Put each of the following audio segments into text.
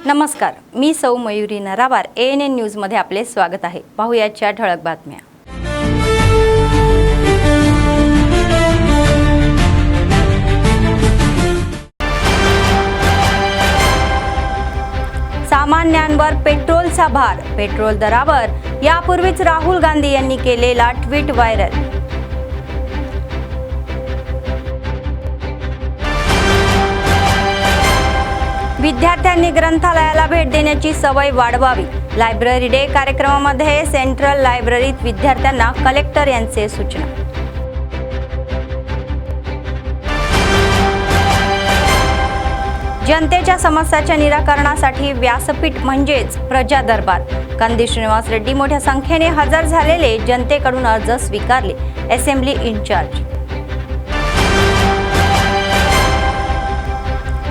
नमस्कार, मी सौ Mayuri नरावार. ANN news मध्ये आपले स्वागत आहे. पाहूयाच्या ठळक बातम्या. सामान्यांवर पेट्रोलचा भार, पेट्रोल दरावर यापूर्वीच राहुल गांधी यांनी केलेला ट्विट व्हायरल. विद्यार्थ्यांनी ग्रंथालयाला भेट देण्याची सवय वाढवावी. लायब्ररी डे कार्यक्रमामध्ये सेंट्रल लायब्ररीत विद्यार्थ्यांना कलेक्टर यांचे सूचना. जनतेच्या समस्यांच्या निराकरणासाठी व्यासपीठ म्हणजेच प्रजा दरबार. कंदी श्रीनिवास रेड्डी मोठ्या संख्येने हजर झालेले, जनतेकडून अर्ज स्वीकारले. Assembly incharge.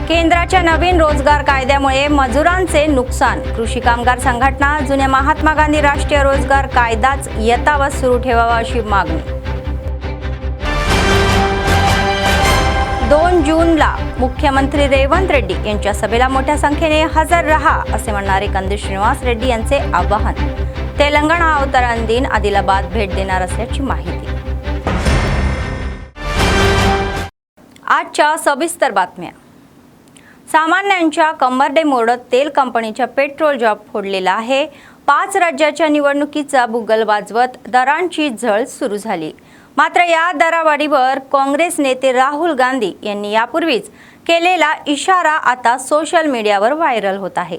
केंद्राच्या नवीन रोजगार कायद्यामुळे मजुरांचे नुकसान. कृषी कामगार संघटना जुन्या महात्मा गांधी राष्ट्रीय रोजगार कायदाच यथावत सुरू ठेवावा अशी मागणी. 2 जूनला मुख्यमंत्री रेवंत रेड्डी यांच्या सभेला मोठ्या संख्येने हजर रहा असे म्हणणारे कंदी श्रीनिवास रेड्डी यांचे आवाहन. तेलंगणा अवतरण दिन आदिलाबाद भेट देणार असल्याची माहिती. आजच्या सविस्तर बातम्या. सामान्यांच्या कंबरडे मोडत तेल कंपनीच्या पेट्रोल जॉब फोडलेला आहे. 5 राज्याच्या निवडणुकीचा बुगल वाजवत दरांची झळ सुरू झाली. मात्र या दरावाढीवर काँग्रेस नेते राहुल गांधी यांनी यापूर्वीच केलेला इशारा आता सोशल मीडियावर व्हायरल होत आहे.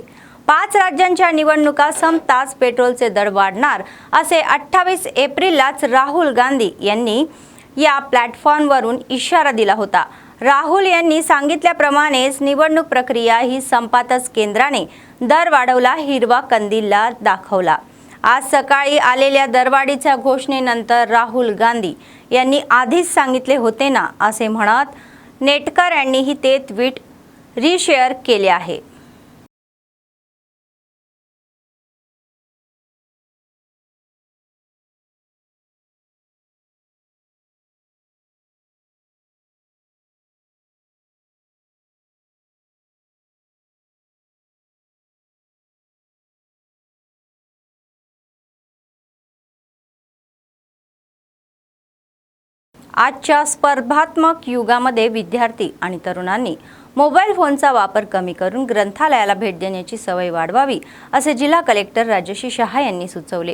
5 राज्यांच्या निवडणुका संपताच पेट्रोलचे दर वाढणार असे 28 एप्रिललाच राहुल गांधी यांनी या प्लॅटफॉर्मवरून इशारा दिला होता. राहुल यांनी सांगितल्याप्रमाणेच निवडणूक प्रक्रिया ही संपातच केंद्राने दर वाढवला हिरवा कंदीलला दाखवला. आज सकाळी आलेल्या दरवाढीच्या घोषणेनंतर राहुल गांधी यांनी आधीच सांगितले होते ना असे म्हणत नेटकर यांनीही ते ट्विट रिशेअर केले आहे. आजच्या स्पर्धात्मक युगामध्ये विद्यार्थी आणि तरुणांनी मोबाईल फोनचा वापर कमी करून ग्रंथालयाला भेट देण्याची सवय वाढवावी असे जिल्हा कलेक्टर राजश्री शहा यांनी सुचवले.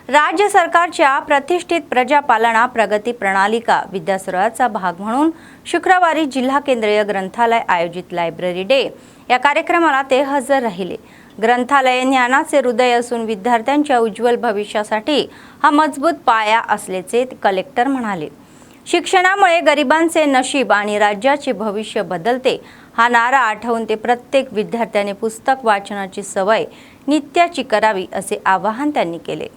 राज्य सरकारच्या प्रतिष्ठित प्रजापालना प्रगती प्रणालिका विद्यासुराचा भाग म्हणून शुक्रवारी जिल्हा केंद्रीय ग्रंथालय आयोजित लायब्ररी डे या कार्यक्रमाला ते हजर राहिले. ग्रंथालय ज्ञानाचे हृदय असून विद्यार्थ्यांच्या उज्ज्वल भविष्यासाठी हा मजबूत पाया असल्याचे कलेक्टर म्हणाले. शिक्षणामुळे गरिबांचे नशीब आणि राज्याचे भविष्य बदलते हा नारा आठवून ते प्रत्येक विद्यार्थ्याने पुस्तक वाचनाची सवय नित्याची करावी असे आवाहन त्यांनी केले.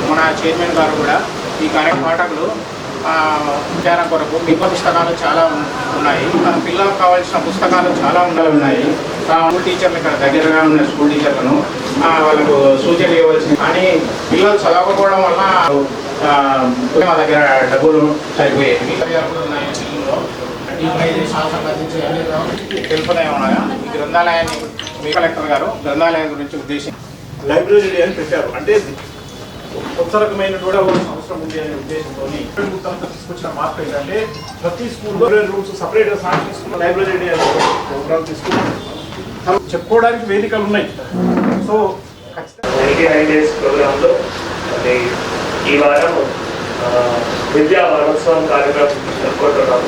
మన చైర్మన్ గారు కూడా ఈ కార్యక్రమాలు విచారణ కొరకు మిగతా పుస్తకాలు చాలా ఉన్నాయి. పిల్లలకు కావాల్సిన పుస్తకాలు చాలా ఉన్నాయి. స్కూల్ టీచర్లు ఇక్కడ దగ్గరగా ఉన్న స్కూల్ టీచర్లను వాళ్ళకు సూచనలు ఇవ్వవలసింది. కానీ పిల్లలు చదవకపోవడం వల్ల మా దగ్గర డబ్బులు సరిపోయేవి తెలుపుతాయి ఉన్నాయా. ఈ గ్రంథాలయాన్ని మీ కలెక్టర్ గారు గ్రంథాలయం గురించి ఉద్దేశం లైబ్రరీ అని పెట్టారు. అంటే కొత్త రకమైన కూడా అవసరం ఉంది అనే ఉద్దేశంతో తీసుకొచ్చిన మార్పు ఏంటంటే ప్రతి స్కూల్లో రూమ్స్ సపరేట్గా తీసుకున్న లైబ్రరీ డే ప్రోగ్రామ్ తీసుకున్నాం. చెప్పుకోవడానికి వేదికలు ఉన్నాయి. సో ఖచ్చితంగా ప్రోగ్రాంలో ఈ వారం విద్యా వారోత్సవం కార్యక్రమం జరుపుకుంటున్నాం.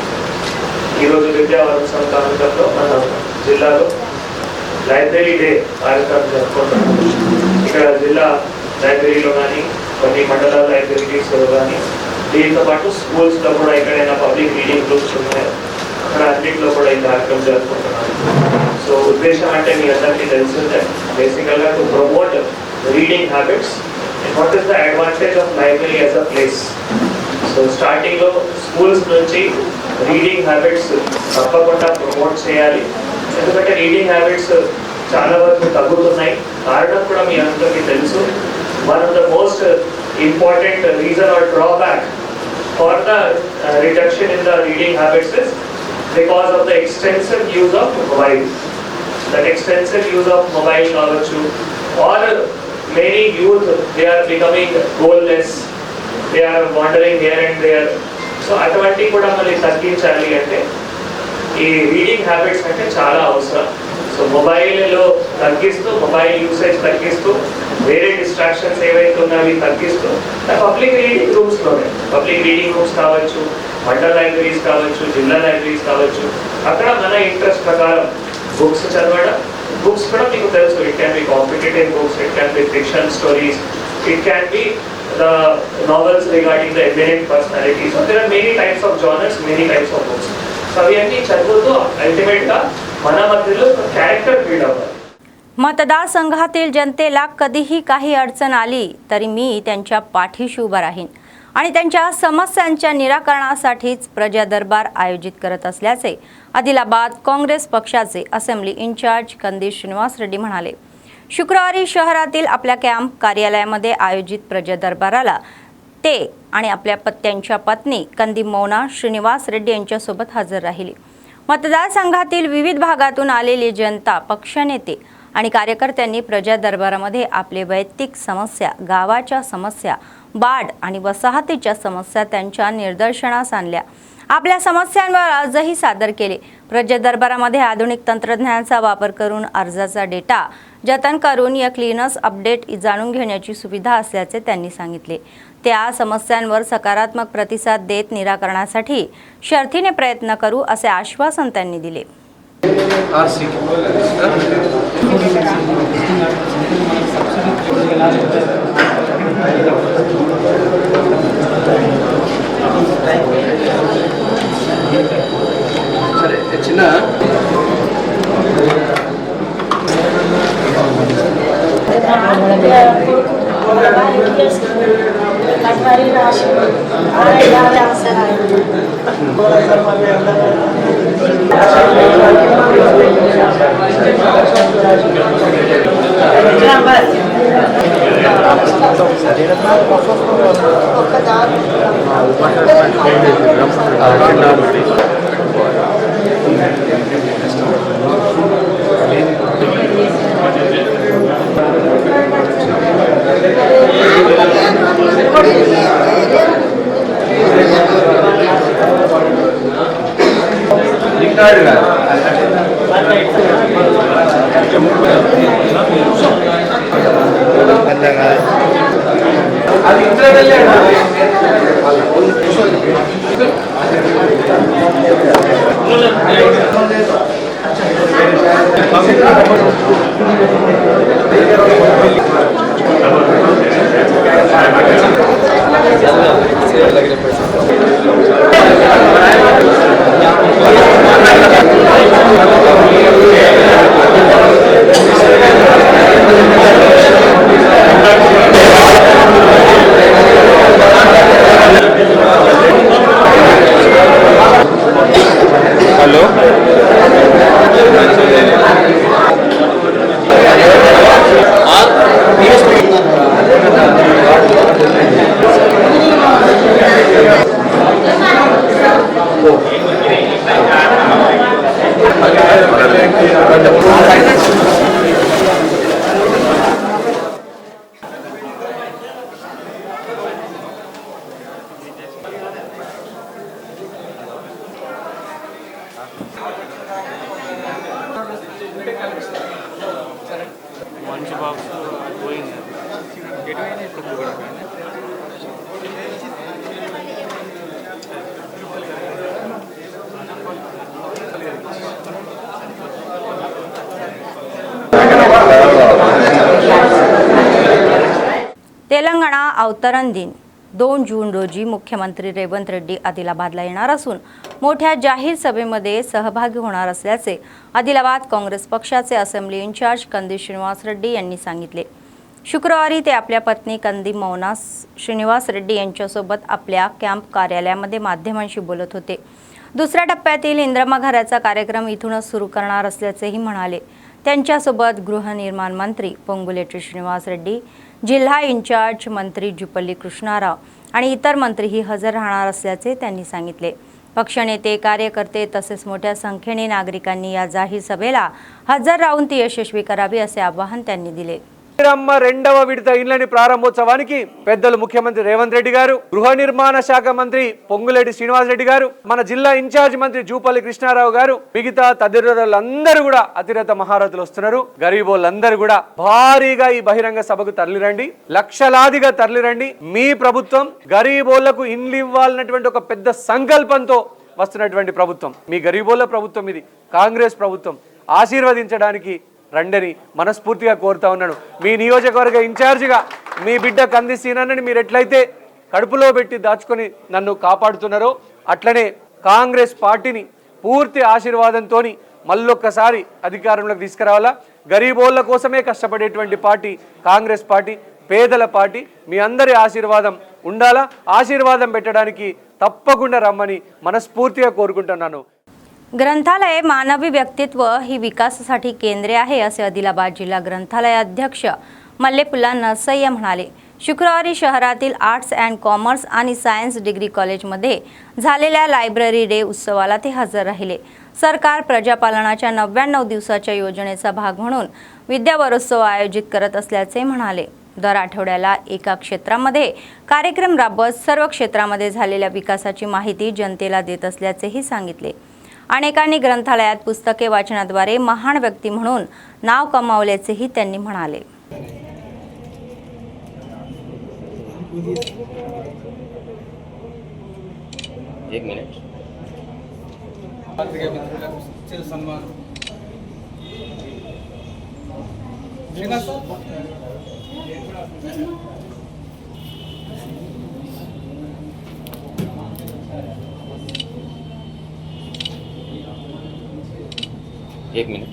ఈరోజు విద్యా వారోత్సవం కార్యక్రమంలో మన జిల్లాలో లైబ్రరీ డే కార్యక్రమం జరుపుకుంటున్నాం. ఇక్కడ జిల్లా లైబ్రరీలో కానీ కొన్ని మండలాల లైబ్రరీస్లో కానీ దీంతో పాటు స్కూల్స్లో కూడా ఎక్కడైనా పబ్లిక్ రీడింగ్ గ్రూప్స్ ఉన్నాయో అక్కడ అన్నింటిలో కూడా ఈ కార్యక్రమం జరుపుకుంటున్నాను. సో ఉద్దేశం అంటే మీ అందరికీ తెలుసు బేసికల్గా to promote reading habits and what is the advantage of library as a place. So స్టార్టింగ్లో స్కూల్స్ నుంచి రీడింగ్ హ్యాబిట్స్ తప్పకుండా ప్రమోట్ చేయాలి. ఎందుకంటే రీడింగ్ హ్యాబిట్స్ చాలా వరకు తగ్గుతున్నాయి. కారణం కూడా మీ అందరికీ తెలుసు. One of the most important reason or drawback for the reduction in the reading habits is because of the extensive use of mobile. That extensive use of mobile kavachu, or many youth, they are becoming goalless, they are wandering here and there. So అటువంటి కూడా మనం తగ్గించాలి అంటే ఈ reading habits అంటే చాలా అవసరం. So మొబైల్లో తగ్గిస్తూ, మొబైల్ యూసేజ్ తగ్గిస్తూ, వేరే డిస్ట్రాక్షన్స్ ఏవైతే ఉన్నాయో తగ్గిస్తూ పబ్లిక్ రీడింగ్ రూమ్స్లోనే, పబ్లిక్ రీడింగ్ రూమ్స్ కావచ్చు, మండల్ లైబ్రరీస్ కావచ్చు, జిల్లా లైబ్రరీస్ కావచ్చు, అక్కడ మన ఇంట్రెస్ట్ ప్రకారం బుక్స్ చదవడం. బుక్స్ కూడా మీకు తెలుసు, it can be competitive books, it can be fiction stories, it can be the novels regarding the eminent personalities. So there are many types of genres, many types of books. So అవన్నీ చదువుతూ అల్టిమేట్గా మన మధ్యలో character build అవ్వాలి. मतदारसंघातील जनतेला कधीही काही अडचण आली तरी मी त्यांच्या पाठीशी उभा राहीन आणि त्यांच्या समस्यांच्या निराकरणासाठीच प्रजा दरबार आयोजित करत असल्याचे आदिलाबाद काँग्रेस पक्षाचे असेंब्ली इन्चार्ज कंदी श्रीनिवास रेड्डी म्हणाले. शुक्रवारी शहरातील आपल्या कॅम्प कार्यालयामध्ये आयोजित प्रजा दरबाराला ते आणि आपल्या त्यांच्या पत्नी कंदी मौना श्रीनिवास रेड्डी यांच्यासोबत हजर राहिली. मतदारसंघातील विविध भागातून आलेली जनता, पक्षनेते आणि कार्यकर्त्यांनी प्रजा दरबारामध्ये आपले वैयक्तिक समस्या, गावाच्या समस्या, बाढ आणि वसाहतीच्या समस्या त्यांच्या निदर्शनास आणल्या. आपल्या समस्यांवर अर्जही सादर केले. प्रजा दरबारामध्ये आधुनिक तंत्रज्ञानाचा वापर करून अर्जाचा डेटा जतन करून या क्लिनस अपडेट जाणून घेण्याची सुविधा असल्याचे त्यांनी सांगितले. त्या समस्यांवर सकारात्मक प्रतिसाद देत निराकरणासाठी शर्थीने प्रयत्न करू असे आश्वासन त्यांनी दिले. तेलंगणा अवतरण दिन 2 जून रोजी मुख्यमंत्री रेवंत रेड्डी आदिलाबादला येणार असून मोठ्या जाहीर सभेमध्ये सहभागी होणार असल्याचे आदिलाबाद काँग्रेस पक्षाचे असेंब्ली इन्चार्ज कंदी श्रीनिवास रेड्डी यांनी सांगितले. शुक्रवारी ते आपल्या पत्नी कंदी मौना श्रीनिवास रेड्डी यांच्यासोबत आपल्या कॅम्प कार्यालयामध्ये माध्यमांशी बोलत होते. दुसऱ्या टप्प्यातील इंद्रमा घराचा कार्यक्रम इथूनच सुरू करणार असल्याचेही म्हणाले. त्यांच्यासोबत गृहनिर्माण मंत्री पोंगुलेटी श्रीनिवास रेड्डी, जिल्हा इन्चार्ज मंत्री जुपल्ली कृष्णाराव आणि इतर मंत्रीही हजर राहणार असल्याचे त्यांनी सांगितले. पक्षनेते, कार्यकर्ते तसेच मोठ्या संख्येने नागरिकांनी या जाहीर सभेला हजर राहून ती यशस्वी करावी असे आवाहन त्यांनी दिले. ఇందిరమ్మ రెండవ విడత ఇండ్లని ప్రారంభోత్సవానికి పెద్దలు ముఖ్యమంత్రి రేవంత్ రెడ్డి గారు, గృహ నిర్మాణ శాఖ మంత్రి పొంగులేటి శ్రీనివాస్ రెడ్డి గారు, మన జిల్లా ఇన్ఛార్జ్ మంత్రి జూపల్లి కృష్ణారావు గారు, మిగతా తదితరులందరూ కూడా అతిరథ మహారథులు వస్తున్నారు. గరీబోళ్ళందరూ కూడా భారీగా ఈ బహిరంగ సభకు తరలిరండి, లక్షలాదిగా తరలిరండి. మీ ప్రభుత్వం గరీబోళ్లకు ఇండ్లు ఇవ్వాలన్నటువంటి ఒక పెద్ద సంకల్పంతో వస్తున్నటువంటి ప్రభుత్వం, మీ గరీబోళ్ళ ప్రభుత్వం, ఇది కాంగ్రెస్ ప్రభుత్వం. ఆశీర్వదించడానికి రండని మనస్ఫూర్తిగా కోరుతా ఉన్నాను. మీ నియోజకవర్గ ఇన్ఛార్జిగా మీ బిడ్డ కంది సీనన్నని మీరు ఎట్లయితే కడుపులో పెట్టి దాచుకొని నన్ను కాపాడుతున్నారో అట్లనే కాంగ్రెస్ పార్టీని పూర్తి ఆశీర్వాదంతో మళ్ళొక్కసారి అధికారంలోకి తీసుకురావాలా. గరీబోళ్ళ కోసమే కష్టపడేటువంటి పార్టీ కాంగ్రెస్ పార్టీ, పేదల पार्टी మీ అందరి ఆశీర్వాదం ఉండాలా. ఆశీర్వాదం పెట్టడానికి తప్పకుండా రమ్మని మనస్ఫూర్తిగా కోరుకుంటున్నాను. ग्रंथालय मानवी व्यक्तित्व ही विकासासाठी केंद्रे आहे असे आदिलाबाद जिल्हा ग्रंथालय अध्यक्ष मल्लेपुल्ला नरसय्या म्हणाले. शुक्रवारी शहरातील आर्ट्स अँड कॉमर्स आणि सायन्स डिग्री कॉलेजमध्ये झालेल्या लायब्ररी डे उत्सवाला ते हजर राहिले. सरकार प्रजापालनाच्या 99 दिवसाच्या योजनेचा भाग म्हणून विद्यावरोत्सव आयोजित करत असल्याचे म्हणाले. दर आठवड्याला एका क्षेत्रामध्ये कार्यक्रम राबवत सर्व क्षेत्रामध्ये झालेल्या विकासाची माहिती जनतेला देत असल्याचेही सांगितले. अनेकांनी ग्रंथालयात पुस्तके वाचनाद्वारे महान व्यक्ती म्हणून नाव कमावल्याचेही त्यांनी म्हणाले. एक मिनिट. सन्मान एक minute.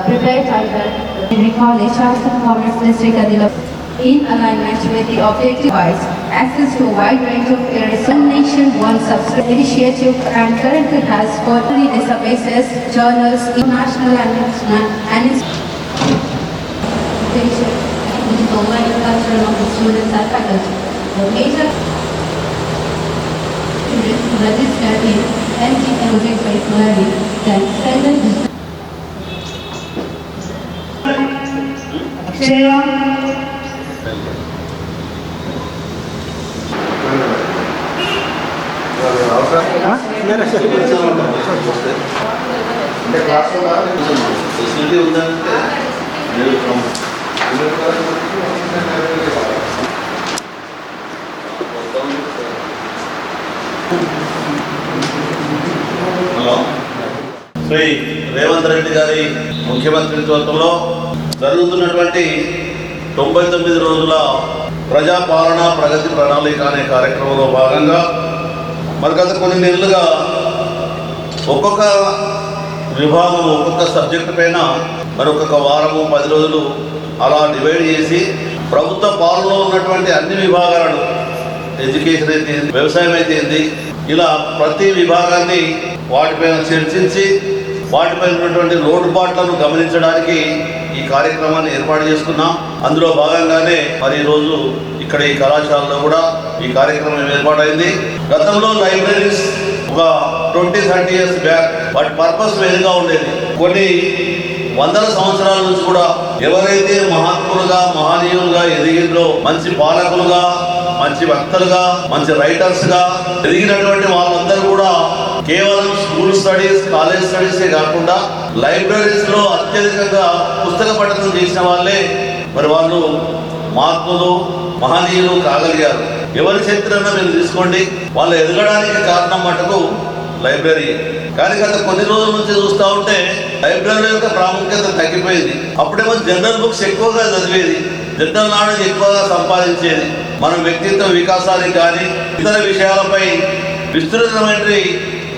Prepared under Degree College, Arts and Commerce District, Adilabad, in alignment with the objective access to a wide range of areas. One Nation, One Substance initiative and currently has 40 databases, journals, international and provide cultural of the students and faculty. The major registered in NG project-based learning can strengthen hello, Shri Revanth Reddy గారి ముఖ్యమంత్రి నేతృత్వంలో జరుగుతున్నటువంటి 99 రోజుల ప్రజాపాలన ప్రగతి ప్రణాళిక అనే కార్యక్రమంలో భాగంగా మరి గత కొన్ని నెలలుగా ఒక్కొక్క విభాగం ఒక్కొక్క సబ్జెక్టు పైన మరి ఒక్కొక్క వారము 10 రోజులు అలా డివైడ్ చేసి ప్రభుత్వ పాలనలో ఉన్నటువంటి అన్ని విభాగాలను, ఎడ్యుకేషన్ అయితే వ్యవసాయం అయితే ఇలా ప్రతి విభాగాన్ని వాటిపైన చర్చించి వాటిపైన ఉన్నటువంటి లోటుపాట్లను గమనించడానికి ఈ కార్యక్రమాన్ని ఏర్పాటు చేసుకున్నాం. అందులో భాగంగానే మరి ఈరోజు ఇక్కడ ఈ కళాశాలలో కూడా ఈ కార్యక్రమం ఏర్పాటైంది. గతంలో లైబ్రరీస్ ఒక 20-30 years బ్యాక్ వాటి పర్పస్ వేరుగా ఉండేది. కొన్ని వందల సంవత్సరాల నుంచి కూడా ఎవరైతే మహాత్ములుగా మహనీయులుగా ఎదిగిందో, మంచి పాలకులుగా, మంచి వక్తలుగా, మంచి రైటర్స్గా ఎదిగినటువంటి వాళ్ళందరూ కూడా కేవలం స్కూల్ స్టడీస్, కాలేజ్ స్టడీసే కాకుండా లైబ్రరీస్లో అత్యధికంగా పుస్తక పఠనం చేసిన వాళ్ళే మరి వాళ్ళు మహాత్ములు మహనీయులు కాగలిగారు. ఎవరి చరిత్రన్నా మీరు తీసుకోండి, వాళ్ళు ఎదగడానికి కారణం మటుకు లైబ్రరీ. కానీ గత కొన్ని రోజుల నుంచి చూస్తూ ఉంటే లైబ్రరీ యొక్క ప్రాముఖ్యత తగ్గిపోయింది. అప్పుడేమో జనరల్ బుక్స్ ఎక్కువగా చదివేది, జనరల్ నాలెడ్జ్ ఎక్కువగా సంపాదించేది. మనం వ్యక్తిత్వ వికాసానికి కానీ ఇతర విషయాలపై విస్తృతమైన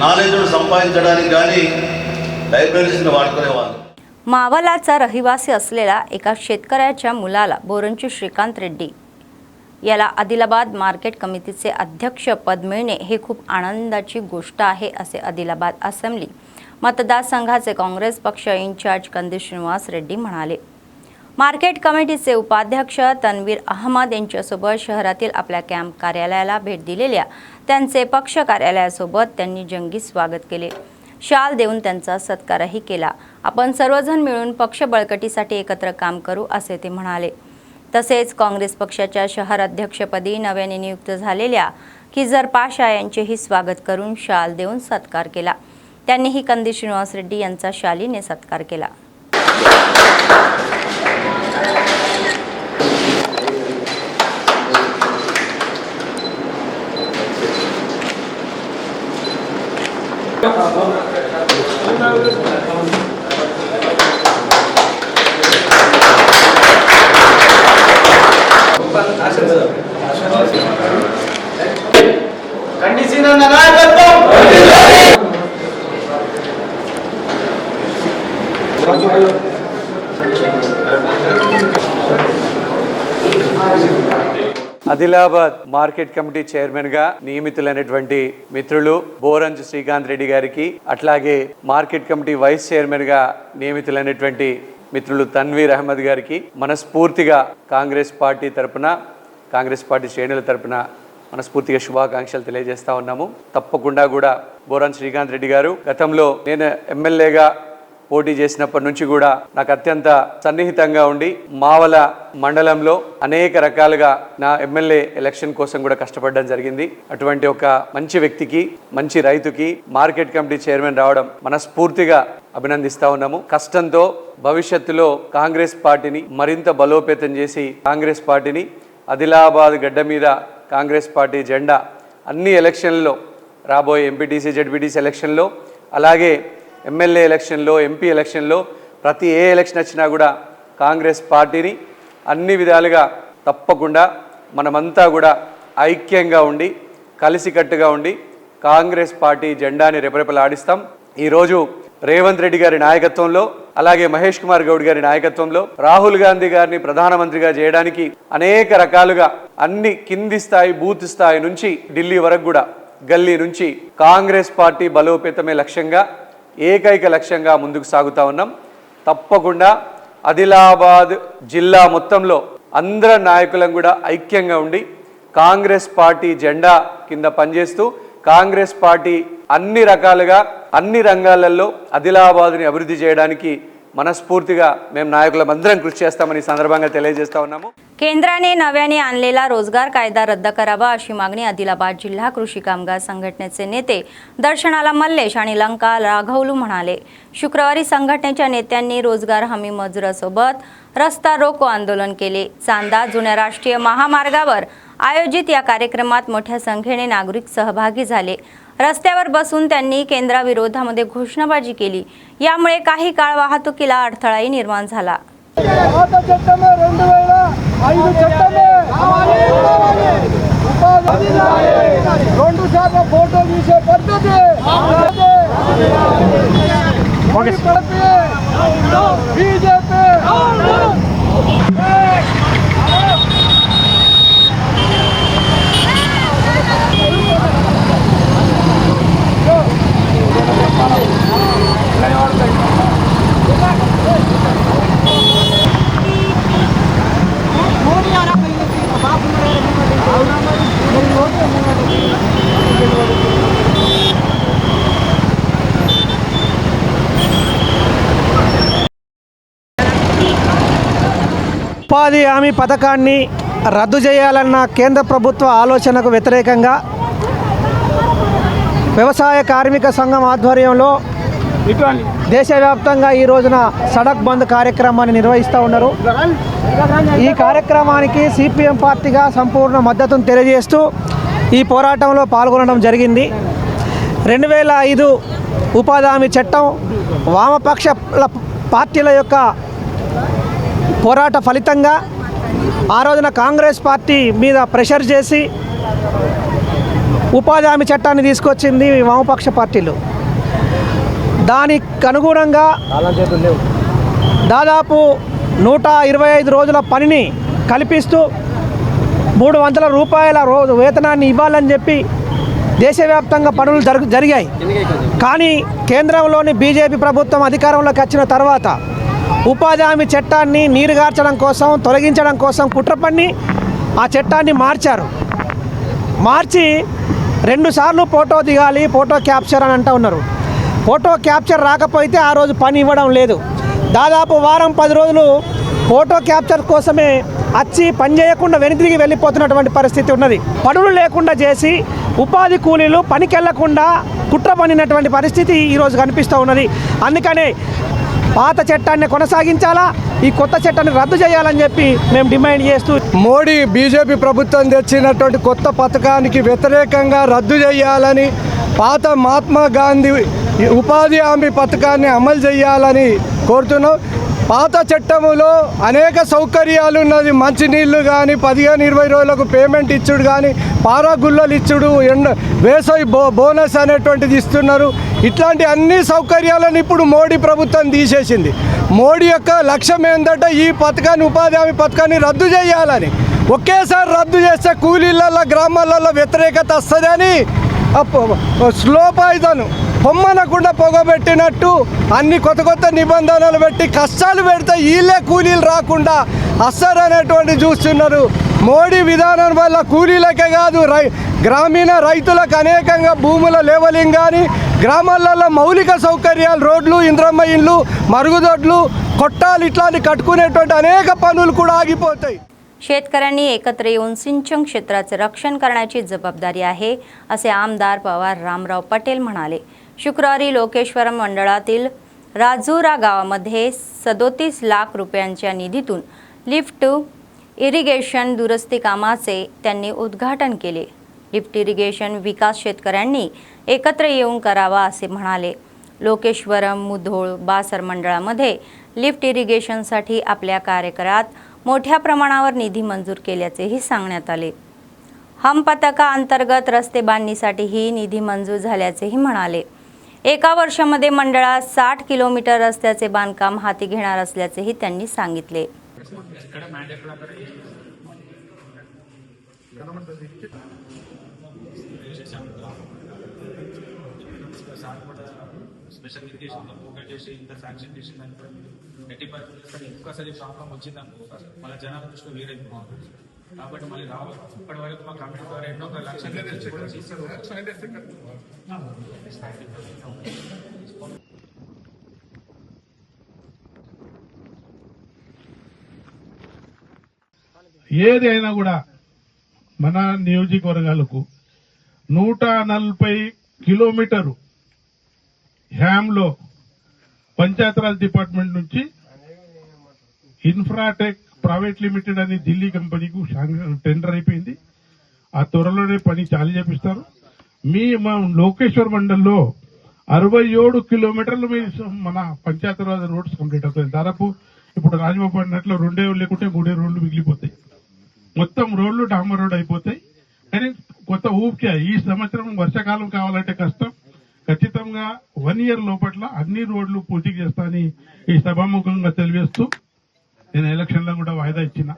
నాలెడ్జ్ను संपादिंचడానికి కానీ लायब्ररीजने वाढकुनेवाళ్ళు. मावलाचा रहिवासी असलेला एका शेतकऱ्याच्या मुलाला बोरंची श्रीकांत रेड्डी याला आदिलाबाद मार्केट कमिटीचे अध्यक्षपद मिळणे हे खूप आनंदाची गोष्ट आहे असे आदिलाबाद असेंब्ली मतदारसंघाचे काँग्रेस पक्ष इन्चार्ज कंदी श्रीनिवास रेड्डी म्हणाले. मार्केट कमिटीचे उपाध्यक्ष तन्वीर अहमद यांच्यासोबत शहरातील आपल्या कॅम्प कार्यालयाला भेट दिलेल्या त्यांचे पक्ष कार्यालयासोबत त्यांनी जंगी स्वागत केले. शाल देऊन त्यांचा सत्कारही केला. आपण सर्वजण मिळून पक्ष बळकटीसाठी एकत्र काम करू असे ते म्हणाले. तसेच काँग्रेस पक्षाच्या शहर अध्यक्षपदी नव्याने नियुक्त झालेल्या किजर पाशा यांचेही स्वागत करून शाल देऊन सत्कार केला. त्यांनीही कंदी श्रीनिवास रेड्डी यांचा शालीने सत्कार केला. ఆదిలాబాద్ మార్కెట్ కమిటీ చైర్మన్ గా నియమితులైనటువంటి మిత్రులు బోరంజ్ శ్రీకాంత్ రెడ్డి గారికి, అట్లాగే మార్కెట్ కమిటీ వైస్ చైర్మన్ గా నియమితులైనటువంటి మిత్రులు తన్వీర్ అహ్మద్ గారికి మనస్ఫూర్తిగా కాంగ్రెస్ పార్టీ తరపున, కాంగ్రెస్ పార్టీ శ్రేణుల తరపున మనస్ఫూర్తిగా శుభాకాంక్షలు తెలియజేస్తా ఉన్నాము. తప్పకుండా కూడా బోరంజ్ శ్రీకాంత్ రెడ్డి గారు గతంలో నేను ఎమ్మెల్యేగా పోటీ చేసినప్పటి నుంచి కూడా నాకు అత్యంత సన్నిహితంగా ఉండి మావల మండలంలో అనేక రకాలుగా నా ఎమ్మెల్యే ఎలక్షన్ కోసం కూడా కష్టపడడం జరిగింది. అటువంటి ఒక మంచి వ్యక్తికి, మంచి రైతుకి మార్కెట్ కమిటీ చైర్మన్ రావడం మనస్ఫూర్తిగా అభినందిస్తా ఉన్నాము. కష్టంతో భవిష్యత్తులో కాంగ్రెస్ పార్టీని మరింత బలోపేతం చేసి కాంగ్రెస్ పార్టీని ఆదిలాబాద్ గడ్డ మీద కాంగ్రెస్ పార్టీ జెండా అన్ని ఎలక్షన్లలో, రాబోయే ఎంపీటీసీ జెడ్పీటీసీ ఎలక్షన్లో, అలాగే ఎమ్మెల్యే ఎలక్షన్లో, ఎంపీ ఎలక్షన్లో, ప్రతి ఏ ఎలక్షన్ వచ్చినా కూడా కాంగ్రెస్ పార్టీని అన్ని విధాలుగా తప్పకుండా మనమంతా కూడా ఐక్యంగా ఉండి కలిసికట్టుగా ఉండి కాంగ్రెస్ పార్టీ జెండాని రెపరెపలాడిస్తాం. ఈరోజు రేవంత్ రెడ్డి గారి నాయకత్వంలో, అలాగే మహేష్ కుమార్ గౌడ్ గారి నాయకత్వంలో రాహుల్ గాంధీ గారిని ప్రధానమంత్రిగా చేయడానికి అనేక రకాలుగా అన్ని కింది స్థాయి బూత్ స్థాయి నుంచి ఢిల్లీ వరకు కూడా గల్లీ నుంచి కాంగ్రెస్ పార్టీ బలోపేతమే లక్ష్యంగా, ఏకైక లక్ష్యంగా ముందుకు సాగుతా ఉన్నాం. తప్పకుండా ఆదిలాబాద్ జిల్లా మొత్తంలో అందరు నాయకులం కూడా ఐక్యంగా ఉండి కాంగ్రెస్ పార్టీ జెండా కింద పనిచేస్తూ కాంగ్రెస్ పార్టీ అన్ని రకాలుగా అన్ని రంగాలలో ఆదిలాబాద్ని అభివృద్ధి చేయడానికి మనస్ఫूर्तीగా మేము నాయకులందరం కృషి చేస్తామని సందర్భంగా తెలియజేస్తా ఉన్నాము. केंद्राने नव्याने आणलेला रोजगार कायदा रद्द करावा अशी मागणी आदिलाबाद जिल्हा कृषी कामगार संघटनेचे नेते दर्शनाला मल्लेश आणि लंका राघवलू म्हणाले. शुक्रवारी संघटनेच्या नेत्यांनी रोजगार हमी मजुरांसोबत रस्ता रोको आंदोलन केले. चांदा जुन्या राष्ट्रीय महामार्गावर आयोजित या कार्यक्रमात मोठ्या संख्येने नागरिक सहभागी झाले. रस्त्यावर बसून त्यांनी केंद्राविरोधामध्ये घोषणाबाजी केली. यामुळे काही काळ वाहतुकीला अडथळाही निर्माण झाला. ఉపాధి హామీ పథకాన్ని రద్దు చేయాలన్న కేంద్ర ప్రభుత్వ ఆలోచనకు వ్యతిరేకంగా వ్యవసాయ కార్మిక సంఘం ఆధ్వర్యంలో దేశవ్యాప్తంగా ఈ రోజున సడక్ బంద్ కార్యక్రమాన్ని నిర్వహిస్తూ ఉన్నారు. ఈ కార్యక్రమానికి సిపిఎం పార్టీగా సంపూర్ణ మద్దతును తెలియజేస్తూ ఈ పోరాటంలో పాల్గొనడం జరిగింది. 2005 ఉపాధి హామీ చట్టం వామపక్ష పార్టీల యొక్క పోరాట ఫలితంగా ఆ రోజున కాంగ్రెస్ పార్టీ మీద ప్రెషర్ చేసి ఉపాధి హామీ చట్టాన్ని తీసుకొచ్చింది వామపక్ష పార్టీలు. దానికి అనుగుణంగా దాదాపు 125 రోజుల పనిని కల్పిస్తూ 300 రూపాయల వేతనాన్ని ఇవ్వాలని చెప్పి దేశవ్యాప్తంగా పనులు జరిగాయి. కానీ కేంద్రంలోని బీజేపీ ప్రభుత్వం అధికారంలోకి వచ్చిన తర్వాత ఉపాధి హామీ చట్టాన్ని నీరుగార్చడం కోసం, తొలగించడం కోసం కుట్ర పన్ని ఆ చట్టాన్ని మార్చి 2 సార్లు ఫోటో దిగాలి, ఫోటో క్యాప్చర్ అని అంటూ ఉన్నారు. ఫోటో క్యాప్చర్ రాకపోతే ఆ రోజు పని ఇవ్వడం లేదు. దాదాపు వారం 10 రోజులు ఫోటో క్యాప్చర్ కోసమే వచ్చి పని చేయకుండా వెనుతిరిగి వెళ్ళిపోతున్నటువంటి పరిస్థితి ఉన్నది. పనులు లేకుండా చేసి ఉపాధి కూలీలు పనికి వెళ్లకుండా కుట్ర పన్నినటువంటి పరిస్థితి ఈరోజు కనిపిస్తూ ఉన్నది. అందుకనే పాత చట్టాన్ని కొనసాగించాలా, ఈ కొత్త చట్టాన్ని రద్దు చేయాలని చెప్పి మేము డిమాండ్ చేస్తూ మోడీ బీజేపీ ప్రభుత్వం తెచ్చినటువంటి కొత్త పథకానికి వ్యతిరేకంగా రద్దు చేయాలని, పాత మహాత్మా గాంధీ ఉపాధి హామీ పథకాన్ని అమలు చేయాలని కోరుతున్నాం. పాత చట్టములో అనేక సౌకర్యాలు ఉన్నది. మంచినీళ్ళు కానీ, 15-20 రోజులకు పేమెంట్ ఇచ్చుడు కానీ, పారాగుల్లలు ఇచ్చుడు, వేసవి బోనస్ అనేటువంటిది ఇస్తున్నారు. ఇట్లాంటి అన్ని సౌకర్యాలను ఇప్పుడు మోడీ ప్రభుత్వం తీసేసింది. మోడీ యొక్క లక్ష్యం ఏంటంటే ఈ పథకాన్ని, ఉపాధి హామీ పథకాన్ని రద్దు చేయాలని. ఒకేసారి రద్దు చేస్తే కూలీలలో, గ్రామాలలో వ్యతిరేకత వస్తుందని స్లో పాయిజన్ పొమ్మనకుండా పొగబెట్టినట్టు అన్ని కొత్త నిబంధనలు పెట్టి కష్టాలు పెడితే వీళ్ళే కూలీలు రాకుండా అస్సరనేటువంటి చూస్తున్నారు. మోడీ విధానం వల్ల కూలీలకే కాదు, గ్రామీణ రైతులకు అనేకంగా భూముల లేవలింగ్ కానీ, గ్రామాలలో మౌలిక सौकर्याలు, రోడ్లు, ఇంద్రమ్మ ఇండ్లు, మరుగుదొడ్లు, కొట్టాలు ఇట్లాంటి కట్టుకునేటువంటి అనేక పనులు కూడా ఆగిపోతాయి. शेतकऱ्यांनी एकत्र येऊन सिंचन क्षेत्राचे रक्षण करण्याची जबाबदारी आहे असे आमदार पवार रामराव पटेल म्हणाले. शुक्रवारी लोकेश्वरम मंडळातील राजुरा गावामध्ये 37 लाख रुपयांच्या निधीतून लिफ्ट इरिगेशन दुरुस्ती कामाचे त्यांनी उद्घाटन केले. लिफ्ट इरिगेशन विकास शेतकऱ्यांनी एकत्र येऊन करावा असे म्हणाले. लोकेश्वरम, मुधोळ, बासर मंडळामध्ये लिफ्ट इरिगेशनसाठी आपल्या कार्यकाळात मोठ्या प्रमाणावर निधी मंजूर केल्याचेही सांगण्यात आले. हम पथकाअंतर्गत रस्ते बांधणीसाठीही निधी मंजूर झाल्याचेही म्हणाले. एका वर्षामध्ये मंडळात 60 किलोमीटर रस्त्याचे बांधकाम हाती घेणार असल्याचेही त्यांनी सांगितले. స్పెషల్ ఇరిగేషన్ ఫోకస్ చేసి ఇంత శాంక్షన్ చేసిందంటే 80% ఒక్కసారి ప్రాబ్లం వచ్చిందనుకో మళ్ళీ జనాభా దృష్టిలో వేరే కాబట్టి మళ్ళీ రావాలి. ఇప్పటి వరకు మా కమిటీ ద్వారా ఎన్నో 1 లక్ష కూడా చేస్తారు. ఏది అయినా కూడా మన నియోజకవర్గాలకు 140 కిలోమీటరు హ్యామ్లో పంచాయతీరాజ్ డిపార్ట్మెంట్ నుంచి ఇన్ఫ్రాటెక్ ప్రైవేట్ లిమిటెడ్ అని ఢిల్లీ కంపెనీకు టెండర్ అయిపోయింది. ఆ త్వరలోనే పని చాలు చేపిస్తారు. మా లోకేశ్వర్ మండల్లో 67 కిలోమీటర్లు మన పంచాయతీరాజ్ రోడ్స్ కంప్లీట్ అవుతాయి. దాదాపు ఇప్పుడు రాజమోపడినట్లు 2 లేకుంటే 3 రోడ్లు మిగిలిపోతాయి. మొత్తం రోడ్లు డాంబర్ రోడ్ అయిపోతాయి. కానీ కొత్త ఊపిక ఈ సంవత్సరం వర్షాకాలం కావాలంటే కష్టం. ఖచ్చితంగా 1 ఇయర్ లోపట్ల అన్ని రోడ్లు పూర్తి చేస్తానని ఈ సభాముఖంగా తెలియజేస్తూ నేను ఎలక్షన్లో కూడా వాయిదా ఇచ్చిన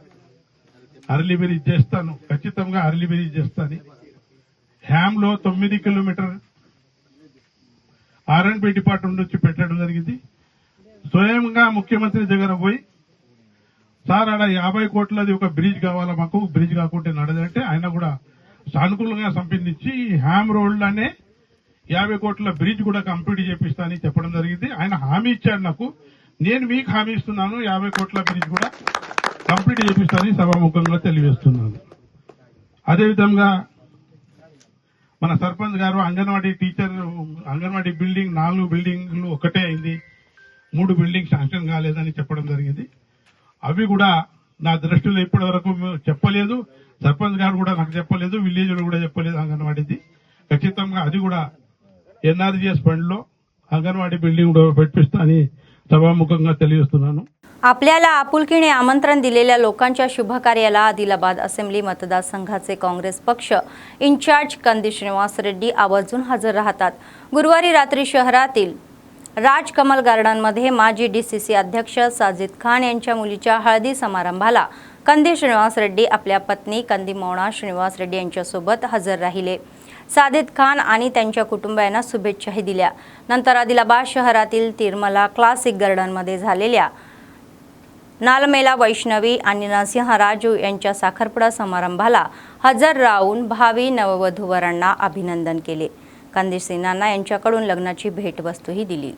అర్లీ బ్రిడ్జ్ చేస్తాను, ఖచ్చితంగా అర్లీ బ్రిడ్జ్ చేస్తాను. హ్యామ్లో 9 కిలోమీటర్ R&B డిపార్ట్మెంట్ నుంచి పెట్టడం జరిగింది. స్వయంగా ముఖ్యమంత్రి దగ్గర పోయి సార్ ఆడ 50 కోట్లది ఒక బ్రిడ్జ్ కావాలా, మాకు బ్రిడ్జ్ కాకుంటే నడదంటే ఆయన కూడా సానుకూలంగా సంప్రదించి హ్యామ్ రోడ్లనే 50 కోట్ల బ్రిడ్జ్ కూడా కంప్లీట్ చేపిస్తానని చెప్పడం జరిగింది. ఆయన హామీ ఇచ్చాడు నాకు, నేను మీకు హామీ ఇస్తున్నాను 50 కోట్ల బ్రిడ్జ్ కూడా కంప్లీట్ చేపిస్తానని సభాముఖంగా తెలియజేస్తున్నాను. అదేవిధంగా మన సర్పంచ్ గారు అంగన్వాడీ బిల్డింగ్ 4 బిల్డింగ్లు ఒకటే అయింది, 3 బిల్డింగ్ శాంక్షన్ కాలేదని చెప్పడం జరిగింది. అవి కూడా నా దృష్టిలో ఇప్పటి వరకు చెప్పలేదు, సర్పంచ్ గారు కూడా నాకు చెప్పలేదు, విలేజ్ లో కూడా చెప్పలేదు అంగన్వాడీది. ఖచ్చితంగా అది కూడా NRGS ఫండ్ లో अंगणवाडी बिल्डिंग పెట్టిస్తా అని సభాముఖంగా తెలియజేస్తున్నాను. आपल्याला आपुलकीने आमंत्रण दिलेल्या लोकांच्या शुभकार्याला आदिलाबाद असेंब्ली मतदारसंघाचे काँग्रेस पक्ष इंचार्ज कंदी श्रीनिवास रेड्डी आवर्जून हजर राहतात. गुरुवारी रात्री शहरातील राजकमल गार्डनमध्ये माजी DCC अध्यक्ष साजिद खान यांच्या मुलीच्या हळदी समारंभाला कंदी श्रीनिवास रेड्डी आपल्या पत्नी कंदी मोना श्रीनिवास रेड्डी यांच्यासोबत हजर राहिले. साजिद खान आणि त्यांच्या कुटुंबियांना शुभेच्छाही दिल्या. नंतर आदिलाबाद शहरातील तिरमला क्लासिक गार्डनमध्ये झालेल्या नालमेला वैष्णवी आणि नरसिंह राजू यांच्या साखरपुडा समारंभाला हजर राहून भावी नववधूवरांना अभिनंदन केले. कंदी सिन्हांना यांच्याकडून लग्नाची भेटवस्तूही दिली.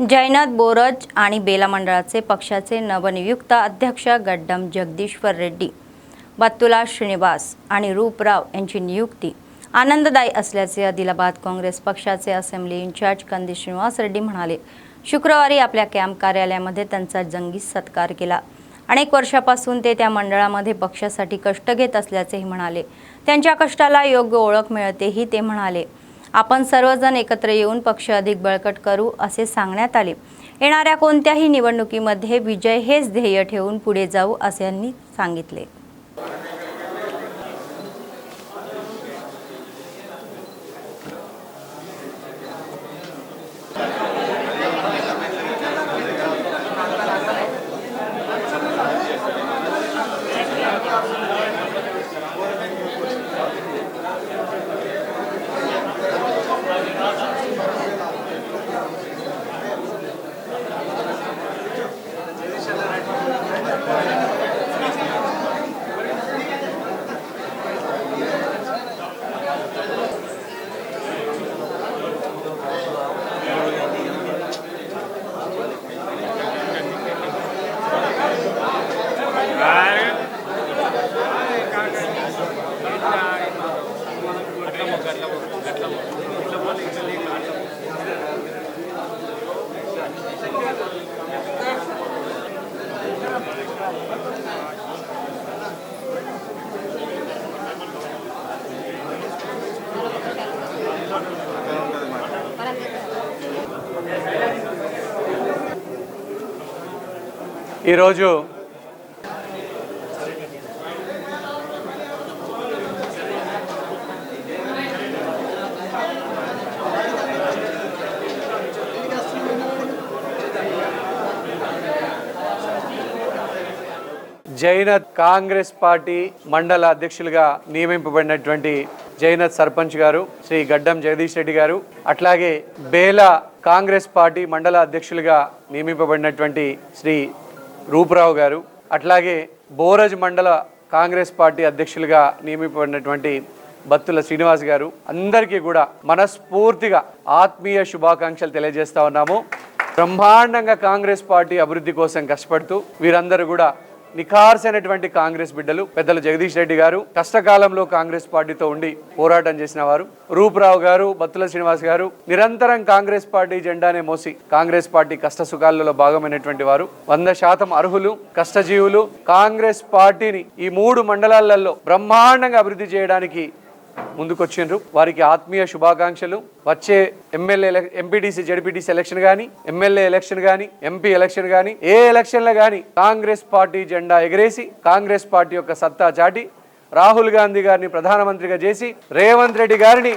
जैनत बोरज आणि बेला मंडळाचे पक्षाचे नवनियुक्त अध्यक्ष गड्डम जगदीश्वर रेड्डी, बत्तुला श्रीनिवास आणि रूपराव यांची नियुक्ती आनंददायी असल्याचे आदिलाबाद काँग्रेस पक्षाचे असेंब्ली इंचार्ज कंदी श्रीनिवास रेड्डी म्हणाले. शुक्रवारी आपल्या कॅम्प कार्यालयामध्ये त्यांचा जंगी सत्कार केला. अनेक वर्षापासून ते त्या मंडळामध्ये पक्षासाठी कष्ट घेत असल्याचेही म्हणाले. त्यांच्या कष्टाला योग्य ओळख मिळतेही ते म्हणाले. आपण सर्वजण एकत्र येऊन पक्ष अधिक बळकट करू असे सांगण्यात आले. येणाऱ्या कोणत्याही निवडणुकीमध्ये विजय हेच ध्येय ठेवून पुढे जाऊ असे त्यांनी सांगितले. ఈరోజు జైనత్ కాంగ్రెస్ పార్టీ మండల అధ్యక్షులుగా నియమింపబడినటువంటి జైనత్ సర్పంచ్ గారు శ్రీ గడ్డం జగదీష్ రెడ్డి గారు, అట్లాగే బేలా కాంగ్రెస్ పార్టీ మండల అధ్యక్షులుగా నియమింపబడినటువంటి శ్రీ రూపరావు గారు, అట్లాగే బోరజ్ మండల కాంగ్రెస్ పార్టీ అధ్యక్షులుగా నియమింపబడినటువంటి బత్తుల శ్రీనివాస్ గారు, అందరికీ కూడా మనస్ఫూర్తిగా ఆత్మీయ శుభాకాంక్షలు తెలియజేస్తా ఉన్నాము. బ్రహ్మాండంగా కాంగ్రెస్ పార్టీ అభివృద్ధి కోసం కష్టపడుతూ వీరందరూ కూడా నిఖార్సైనటువంటి కాంగ్రెస్ బిడ్డలు పెద్దలు జగదీష్ రెడ్డి గారు కష్టకాలంలో కాంగ్రెస్ పార్టీతో ఉండి పోరాటం చేసిన వారు, రూపురావు గారు, బత్తుల శ్రీనివాస్ గారు నిరంతరం కాంగ్రెస్ పార్టీ జెండానే మోసి కాంగ్రెస్ పార్టీ కష్ట సుఖాలలో భాగమైనటువంటి వారు, 100% అర్హులు, కష్టజీవులు. కాంగ్రెస్ పార్టీని ఈ 3 మండలాలలో బ్రహ్మాండంగా అభివృద్ధి చేయడానికి ముందుకొచ్చిండ్రు. వారికి ఆత్మీయ శుభాకాంక్షలు. వచ్చే ఎమ్మెల్యే, ఎంపీటీసీ, జడ్పీటీసీ ఎలక్షన్ కానీ, ఎమ్మెల్యే ఎలక్షన్ కానీ, ఎంపీ ఎలక్షన్ కానీ, ఏ ఎలక్షన్లో కానీ కాంగ్రెస్ పార్టీ జెండా ఎగరేసి కాంగ్రెస్ పార్టీ యొక్క సత్తా చాటి రాహుల్ గాంధీ గారిని ప్రధానమంత్రిగా చేసి రేవంత్ రెడ్డి గారిని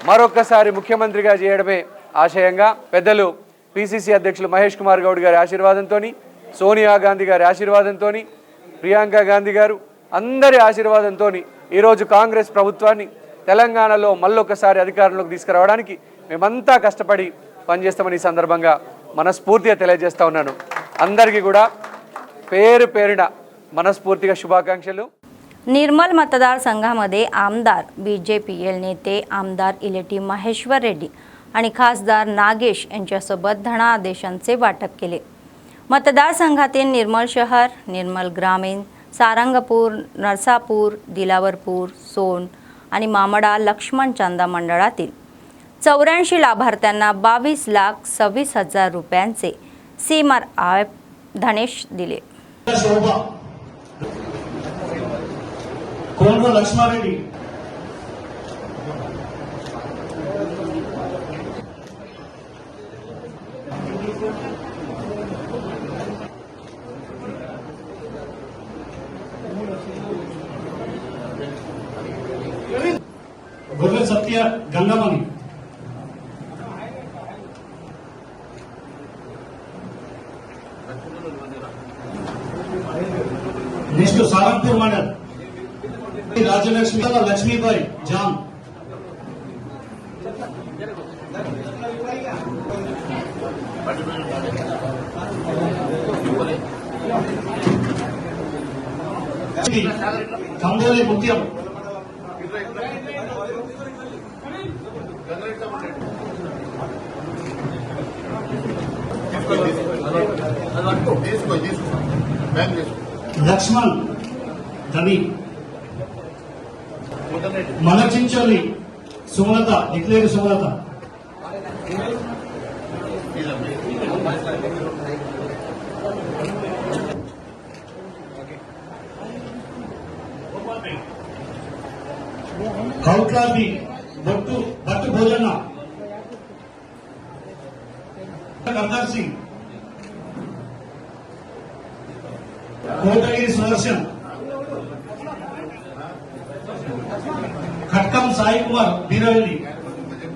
మరొకసారి ముఖ్యమంత్రిగా చేయడమే ఆశయంగా పెద్దలు పిసిసి అధ్యక్షులు మహేష్ కుమార్ గౌడ్ గారి ఆశీర్వాదంతో, సోనియా గాంధీ గారి ఆశీర్వాదంతో, ప్రియాంక గాంధీ గారు అందరి ఆశీర్వాదంతో ఈరోజు కాంగ్రెస్ ప్రభుత్వాన్ని తెలంగాణలో మళ్ళొకసారి అధికారంలోకి తీసుకురావడానికి మేమంతా కష్టపడి పనిచేస్తామని ఈ సందర్భంగా మనస్ఫూర్తిగా తెలియజేస్తా ఉన్నాను. అందరికీ కూడా పేరు పేరున मनस्फूर्तीगा शुभाकांक्षलु. निर्मल मतदारसंघामध्ये आमदार BJPL नेते आमदार इलेटी महेश्वर रेड्डी आणि खासदार नागेश यांच्यासोबत धनादेशांचे वाटप केले. मतदारसंघातील निर्मल शहर, निर्मल ग्रामीण, सारंगपूर, नरसापूर, दिलावरपूर, सोन आणि मामडा लक्ष्मण चांदा मंडळातील 84 लाभार्थ्यांना 22,26,000 रुपयांचे CMRI धनेश दिले. लक्ष्मारेड्डी गोरे सत्य गंगामणि नेक्स्ट सारंगपूर मंडल राजलक्ष्मी लक्ष्मीबाई जान कंबोली मुत्यम लक्ष्मण धनी मनचिंचोली सुमलता इकलेरी सुमलता कौटलाबी बट्टू भट्ट भोजना करदार सिंह कोटगिरी सुदर्शन खटकम साई कुमार बीरवली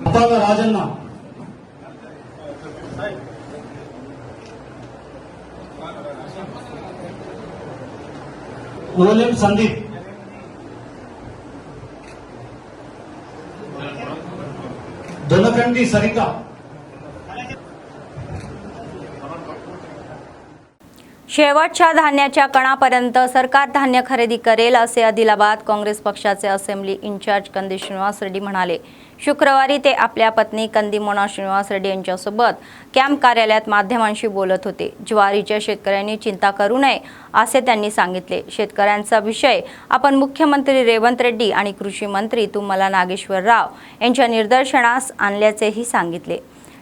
अपाल राजन्ना ओलेम संदीप दोनकंडी सरिता शेवटच्या धान्याच्या कणापर्यंत सरकार धान्य खरेदी करेल असे आदिलाबाद काँग्रेस पक्षाचे असेंब्ली इंचार्ज कंदी श्रीनिवास रेड्डी म्हणाले. शुक्रवारी ते आपल्या पत्नी कंदी मोना श्रीनिवास रेड्डी यांच्यासोबत कॅम्प कार्यालयात माध्यमांशी बोलत होते. ज्वारीच्या शेतकऱ्यांनी चिंता करू नये असे त्यांनी सांगितले. शेतकऱ्यांचा विषय आपण मुख्यमंत्री रेवंत रेड्डी आणि कृषी मंत्री तुम्हाला नागेश्वर राव यांच्या निदर्शनास आणल्याचेही सांगितले.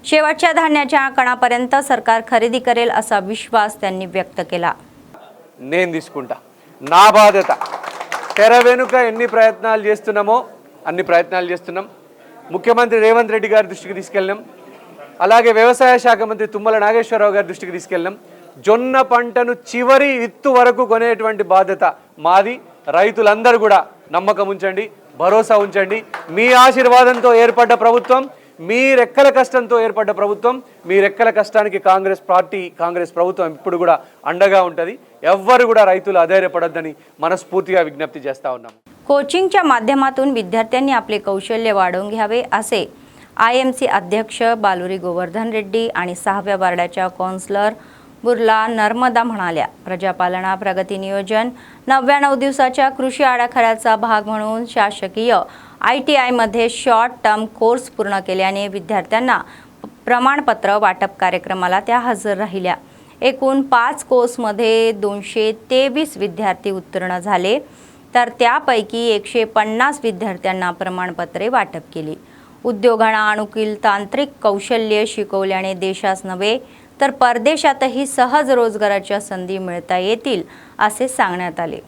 शेवटच्या धान्याच्या कणापर्यंत सरकार खरेदी करेल असा विश्वास त्यांनी व्यक्त केला. నేను తీసుకుంటా నా బాధ్యత. తెర వెనుక ఎన్ని ప్రయత్నాలు చేస్తున్నామో అన్ని ప్రయత్నాలు చేస్తున్నాం. ముఖ్యమంత్రి రేవంత్ రెడ్డి గారి దృష్టికి తీసుకెళ్ళాం. అలాగే వ్యవసాయ శాఖ మంత్రి తుమ్మల నాగేశ్వరరావు గారి దృష్టికి తీసుకెళ్ళాం. జొన్న పంటను చివరి విత్తు వరకు కొనేటువంటి బాధ్యత మాది. రైతులందరూ కూడా నమ్మకం ఉంచండి, భరోసా ఉంచండి. మీ ఆశీర్వాదంతో ఏర్పడ్డ ప్రభుత్వం, మీ రెక్కల కష్టంతో ఏర్పడ్డ ప్రభుత్వం, మీ రెక్కల కష్టానికి కాంగ్రెస్ పార్టీ, కాంగ్రెस ప్రభుత్వం ఇప్పుడు కూడా అండగా ఉంటుంది. ఎవ్వరు కూడా రైతులు అధైర్యపడొద్దని మనస్ఫూర్తిగా విజ్ఞప్తి చేస్తా ఉన్నాం. कोचिंगच्या माध्यमातून विद्यार्थ्यांनी आपले कौशल्य वाढवून घ्यावे असे IMC अध्यक्ष बालुरी गोवर्धन रेड्डी आणि 6व्या वार्डाच्या काउन्सिलर बुर्ला नर्मदा म्हणाल्या. प्रजापालना प्रगती नियोजन 99 दिवसाच्या कृषी आराखड्याचा भाग म्हणून शासकीय ITI मध्ये शॉर्ट टर्म कोर्स पूर्ण केल्याने विद्यार्थ्यांना प्रमाणपत्र वाटप कार्यक्रमाला त्या हजर राहिल्या. एकूण 5 कोर्समध्ये 223 विद्यार्थी उत्तीर्ण झाले, तर त्यापैकी 150 विद्यार्थ्यांना प्रमाणपत्रे वाटप केली. उद्योगांना अनुकूल तांत्रिक कौशल्य शिकवल्याने देशास नव्हे तर परदेशातही सहज रोजगाराच्या संधी मिळता येतील असे सांगण्यात आले.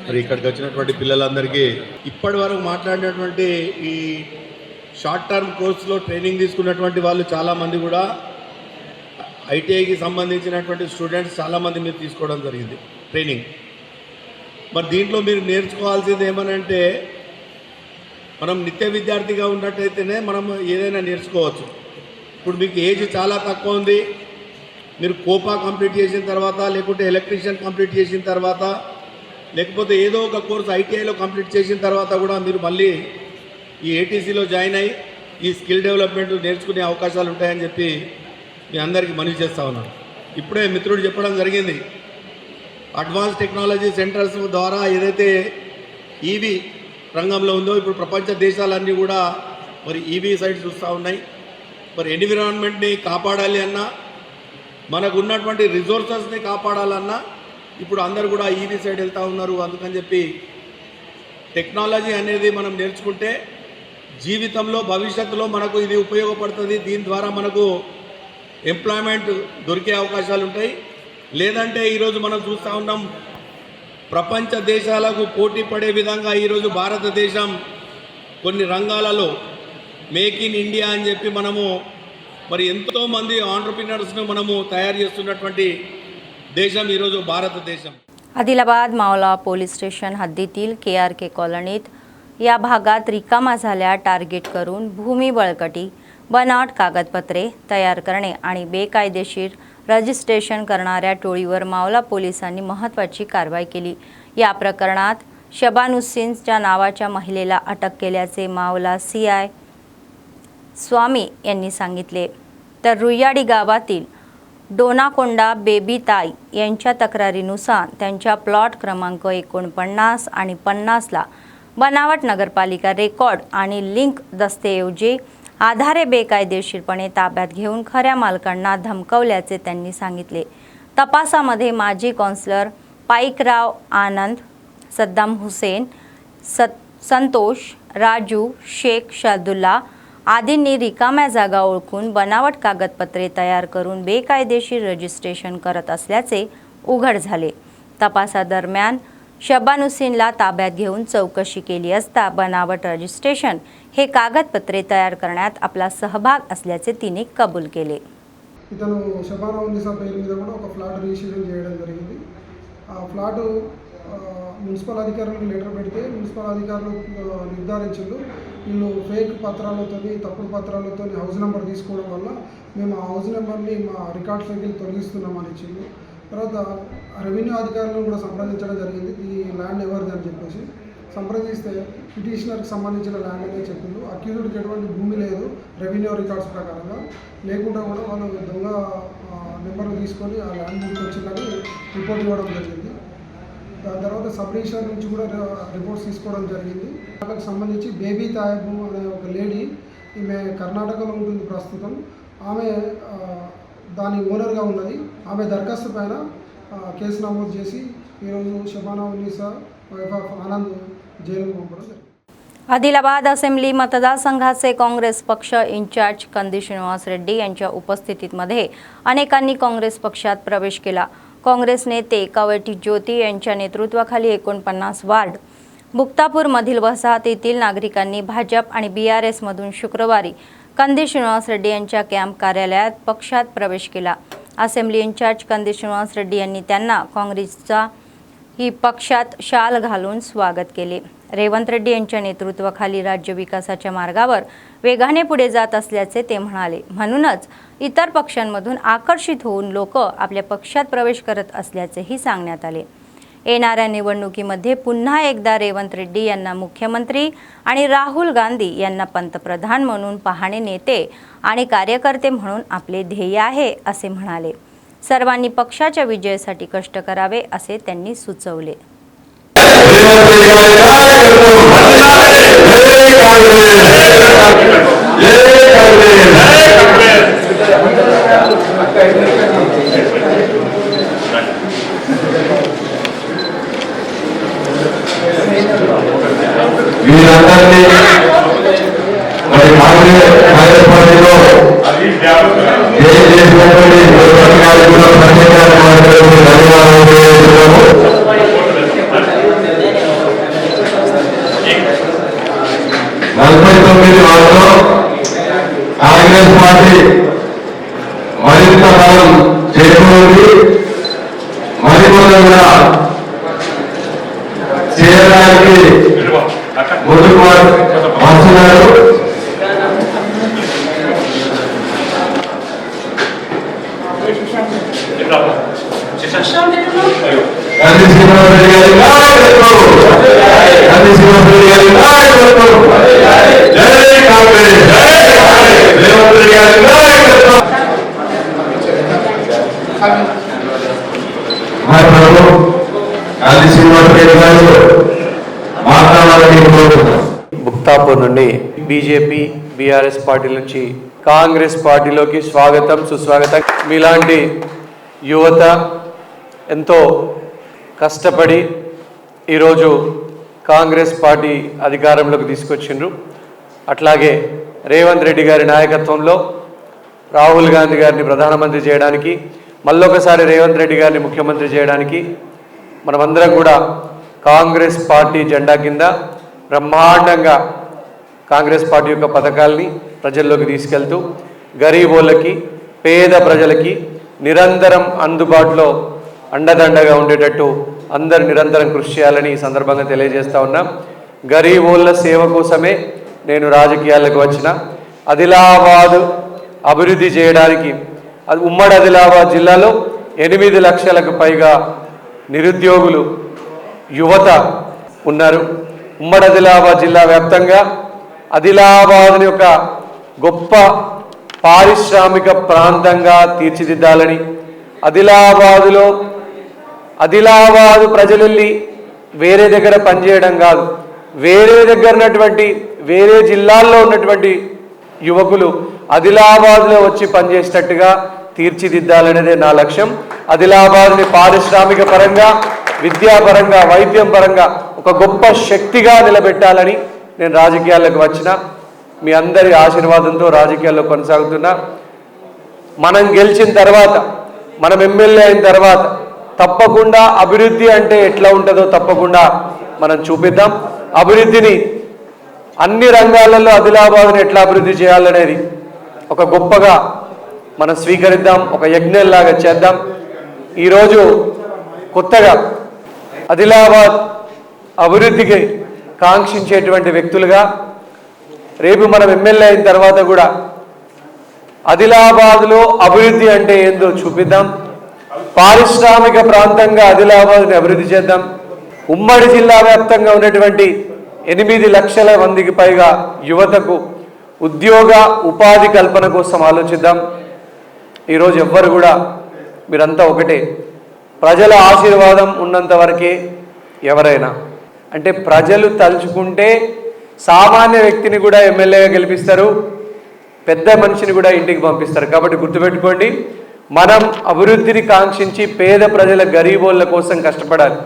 మరి ఇక్కడికి వచ్చినటువంటి పిల్లలందరికీ ఇప్పటి వరకు మాట్లాడినటువంటి ఈ షార్ట్ టర్మ్ కోర్సులో ట్రైనింగ్ తీసుకున్నటువంటి వాళ్ళు చాలామంది కూడా ఐటీఐకి సంబంధించినటువంటి స్టూడెంట్స్ చాలామంది మీరు తీసుకోవడం జరిగింది ట్రైనింగ్. మరి దీంట్లో మీరు నేర్చుకోవాల్సింది ఏమనంటే, మనం నిత్య విద్యార్థిగా ఉన్నట్టయితేనే మనం ఏదైనా నేర్చుకోవచ్చు. ఇప్పుడు మీకు ఏజ్ చాలా తక్కువ ఉంది, మీరు కోపా కంప్లీట్ చేసిన తర్వాత, లేకుంటే ఎలక్ట్రీషియన్ కంప్లీట్ చేసిన తర్వాత, లేకపోతే ఏదో ఒక కోర్సు ఐటీఐలో కంప్లీట్ చేసిన తర్వాత కూడా మీరు మళ్ళీ ఈ ఏటీసీలో జాయిన్ అయ్యి ఈ స్కిల్ డెవలప్మెంట్ నేర్చుకునే అవకాశాలు ఉంటాయని చెప్పి మీ అందరికీ మనవి చేస్తూ ఉన్నాను. ఇప్పుడే మిత్రుడు చెప్పడం జరిగింది, అడ్వాన్స్ టెక్నాలజీ సెంటర్స్ ద్వారా ఏదైతే ఈవీ రంగంలో ఉందో ఇప్పుడు ప్రపంచ దేశాలన్నీ కూడా మరి ఈవీ సైడ్ చూస్తూ ఉన్నాయి. మరి ఎన్విరాన్మెంట్ని కాపాడాలి అన్నా, మనకు ఉన్నటువంటి రిసోర్సెస్ని కాపాడాలన్నా ఇప్పుడు అందరూ కూడా ఈవీ సైడ్ వెళ్తూ ఉన్నారు. అందుకని చెప్పి టెక్నాలజీ అనేది మనం నేర్చుకుంటే జీవితంలో భవిష్యత్తులో మనకు ఇది ఉపయోగపడుతుంది. దీని ద్వారా మనకు ఎంప్లాయ్మెంట్ దొరికే అవకాశాలు ఉంటాయి. లేదంటే ఈరోజు మనం చూస్తూ ఉన్నాం, ప్రపంచ దేశాలకు పోటీ పడే విధంగా ఈరోజు భారతదేశం కొన్ని రంగాలలో మేక్ ఇన్ ఇండియా అని చెప్పి మనము మరి ఎంతోమంది ఆంటర్‌ప్రినర్స్ను మనము తయారు చేస్తున్నటువంటి देशम ఈరోజు భారతదేశం. आदिलाबाद मावला पोलीस स्टेशन हद्दीतील KRK कॉलनीत या भागात रिकामा झाल्या टार्गेट करून भूमी बळकटी, बनावट कागदपत्रे तयार करणे आणि बेकायदेशीर रजिस्ट्रेशन करणाऱ्या टोळीवर मावला पोलिसांनी महत्त्वाची कारवाई केली. या प्रकरणात शबानुसिनच्या नावाच्या महिलेला अटक केल्याचे मावला CI स्वामी यांनी सांगितले. तर रुयाडी गावातील डोनाकोंडा बेबीताई यांच्या तक्रारीनुसार त्यांच्या प्लॉट क्रमांक 49 आणि 50ला बनावट नगरपालिका रेकॉर्ड आणि लिंक दस्तऐवजी आधारे बेकायदेशीरपणे ताब्यात घेऊन खऱ्या मालकांना धमकवल्याचे त्यांनी सांगितले. तपासामध्ये माजी कौन्सिलर पाईकराव आनंद, सद्दाम हुसेन, संतोष, राजू, शेख शादुल्ला आदींनी रिकाम्या जागा ओळखून बनावट कागदपत्रे तयार करून बेकायदेशीर रजिस्ट्रेशन करत असल्याचे उघड झाले. तपासादरम्यान शबानुसिनला ताब्यात घेऊन चौकशी केली असता बनावट रजिस्ट्रेशन हे कागदपत्रे तयार करण्यात आपला सहभाग असल्याचे तिने कबूल केले. ఇతను శబానుసిన్ పేరు మీద కూడా ఒక ఫ్లాట్ రిజిస్ట్రేషన్ చేయడం జరిగింది. ఆ ఫ్లాట్ మున్సిపల్ అధికారులకు లెటర్ పెడితే మున్సిపల్ అధికారులు నిర్ధారించారు వీళ్ళు ఫేక్ పత్రాలతో, తప్పుడు పత్రాలతో హౌస్ నెంబర్ తీసుకోవడం వల్ల మేము ఆ హౌస్ నెంబర్ని మా రికార్డ్స్లోకి తొలగిస్తున్నామని ఇచ్చింది. తర్వాత రెవెన్యూ అధికారులను కూడా సంప్రదించడం జరిగింది, ఈ ల్యాండ్ ఎవరిది అని చెప్పేసి. సంప్రదిస్తే పిటిషనర్కి సంబంధించిన ల్యాండ్ అనే చెప్పిండు. అక్యూజ్డ్కి ఎటువంటి భూమి లేదు రెవెన్యూ రికార్డ్స్ ప్రకారంగా, లేకుండా కూడా వాళ్ళు దొంగ నెంబర్లు తీసుకొని ఆ ల్యాండ్ వచ్చిందని రిపోర్ట్ ఇవ్వడం జరిగింది. దాని తర్వాత సబ్ రిజిస్టర్ నుంచి కూడా రిపోర్ట్స్ తీసుకోవడం జరిగింది. వాళ్ళకి సంబంధించి బేబీ తాయబ్ అనే ఒక లేడీ, ఈమె కర్ణాటకలో ఉంటుంది ప్రస్తుతం. ఆమె దాని ఓనర్గా ఉన్నది. ఆమె దరఖాస్తు పైన కేసు నమోదు చేసి ఈరోజు शबानुसिन వైఫ్ ఆఫ్ ఆనంద్ జైలుకు పంపడం జరిగింది. आदिलाबाद असेंब्ली मतदारसंघाचे काँग्रेस पक्ष इंचार्ज कंदी श्रीनिवास रेड्डी यांच्या उपस्थितीमध्ये अनेकांनी काँग्रेस पक्षात प्रवेश केला. काँग्रेस नेते कवटी ज्योती यांच्या नेतृत्वाखाली 49 वार्ड मुक्तापूरमधील वसाहतीतील नागरिकांनी भाजप आणि BRS मधून शुक्रवारी कंदी श्रीनिवास रेड्डी यांच्या कॅम्प कार्यालयात पक्षात प्रवेश केला. असेंब्ली इंचार्ज कंदी श्रीनिवास रेड्डी यांनी त्यांना काँग्रेसचा ही पक्षात शाल घालून स्वागत केले. रेवंत रेड्डी यांच्या नेतृत्वाखाली राज्य विकासाच्या मार्गावर वेगाने पुढे जात असल्याचे ते म्हणाले. म्हणूनच इतर पक्षांमधून आकर्षित होऊन लोक आपल्या पक्षात प्रवेश करत असल्याचेही सांगण्यात आले. येणाऱ्या निवडणुकीमध्ये पुन्हा एकदा रेवंत रेड्डी यांना मुख्यमंत्री आणि राहुल गांधी यांना पंतप्रधान म्हणून पाहणे नेते आणि कार्यकर्ते म्हणून आपले ध्येय आहे असे म्हणाले. सर्वांनी पक्षाच्या विजयासाठी कष्ट करावे असे त्यांनी सुचवले. వీరందరినీ మరి కాంగ్రెస్ పార్టీలో చేసినటువంటి కూడా ధన్యవాదాలు. 49 వార్డులో కాంగ్రెస్ పార్టీ మరింత బలం చేకూరింది. మరికొంత చేయడానికి ముందుకు వస్తున్నారు. గాంధీ శ్రీనివాసరెడ్డి గారి నాయకత్వం, గాంధీ శ్రీనివాసరెడ్డి గారి నాయకత్వం, జై కాంగ్రెస్, రేవంత్ రెడ్డి గారి నాయకత్వం. గాంధీ శ్రీనివాసరెడ్డి గారు మాట్లాడాలని కోరుతున్నాం. ముక్తాపూర్ నుండి బీజేపీ బీఆర్ఎస్ పార్టీ నుంచి కాంగ్రెస్ పార్టీలోకి స్వాగతం సుస్వాగతం. మీలాంటి యువత ఎంతో కష్టపడి ఈరోజు కాంగ్రెస్ పార్టీ అధికారంలోకి తీసుకొచ్చిండ్రు. అట్లాగే రేవంత్ రెడ్డి గారి నాయకత్వంలో రాహుల్ గాంధీ గారిని ప్రధానమంత్రి చేయడానికి, మళ్ళొకసారి రేవంత్ రెడ్డి గారిని ముఖ్యమంత్రి చేయడానికి మనమందరం కూడా కాంగ్రెస్ పార్టీ జెండా కింద బ్రహ్మాండంగా కాంగ్రెస్ పార్టీ యొక్క పథకాల్ని ప్రజల్లోకి తీసుకెళ్తూ గరీబోళ్ళకి, పేద ప్రజలకి నిరంతరం అందుబాటులో అండదండగా ఉండేటట్టు అందరు నిరంతరం కృషి చేయాలని ఈ సందర్భంగా తెలియజేస్తా ఉన్నాం. గరీబోళ్ళ సేవ కోసమే నేను రాజకీయాలకు వచ్చిన. ఆదిలాబాద్ అభివృద్ధి చేయడానికి, అది ఉమ్మడి ఆదిలాబాద్ జిల్లాలో 8 లక్షలకు పైగా నిరుద్యోగులు యువత ఉన్నారు. ఉమ్మడి ఆదిలాబాద్ జిల్లా వ్యాప్తంగా ఆదిలాబాద్ని ఒక గొప్ప పారిశ్రామిక ప్రాంతంగా తీర్చిదిద్దాలని, ఆదిలాబాదు ప్రజలెళ్ళి వేరే దగ్గర పనిచేయడం కాదు, వేరే దగ్గర ఉన్నటువంటి వేరే జిల్లాల్లో ఉన్నటువంటి యువకులు ఆదిలాబాద్లో వచ్చి పనిచేసేటట్టుగా తీర్చిదిద్దాలనేదే నా లక్ష్యం. ఆదిలాబాద్ని పారిశ్రామిక పరంగా, విద్యాపరంగా, వైద్యం పరంగా ఒక గొప్ప శక్తిగా నిలబెట్టాలని నేను రాజకీయాల్లోకి వచ్చిన. మీ అందరి ఆశీర్వాదంతో రాజకీయాల్లో కొనసాగుతున్నా. మనం గెలిచిన తర్వాత, మనం ఎమ్మెల్యే అయిన తర్వాత తప్పకుండా అభివృద్ధి అంటే ఎట్లా ఉంటుందో తప్పకుండా మనం చూపిద్దాం. అభివృద్ధిని అన్ని రంగాలలో ఆదిలాబాద్ని ఎట్లా అభివృద్ధి చేయాలనేది ఒక గొప్పగా మనం స్వీకరిద్దాం, ఒక యజ్ఞంలాగా చేద్దాం. ఈరోజు కొత్తగా ఆదిలాబాద్ అభివృద్ధికి కాంక్షించేటువంటి వ్యక్తులుగా రేపు మనం ఎమ్మెల్యే అయిన తర్వాత కూడా ఆదిలాబాద్లో అభివృద్ధి అంటే ఏందో చూపిద్దాం. పారిశ్రామిక ప్రాంతంగా ఆదిలాబాద్ని అభివృద్ధి చేద్దాం. ఉమ్మడి జిల్లా వ్యాప్తంగా ఉన్నటువంటి 8 లక్షల మందికి పైగా యువతకు ఉద్యోగ ఉపాధి కల్పన కోసం ఆలోచిద్దాం. ఈరోజు ఎవ్వరు కూడా మీరంతా ఒకటే, ప్రజల ఆశీర్వాదం ఉన్నంత వరకే ఎవరైనా, అంటే ప్రజలు తలుచుకుంటే సామాన్య వ్యక్తిని కూడా ఎమ్మెల్యేగా గెలిపిస్తారు, పెద్ద మనిషిని కూడా ఇంటికి పంపిస్తారు. కాబట్టి గుర్తుపెట్టుకోండి, మనం అభివృద్ధిని కాంక్షించి పేద ప్రజల గరీబోళ్ళ కోసం కష్టపడాలి.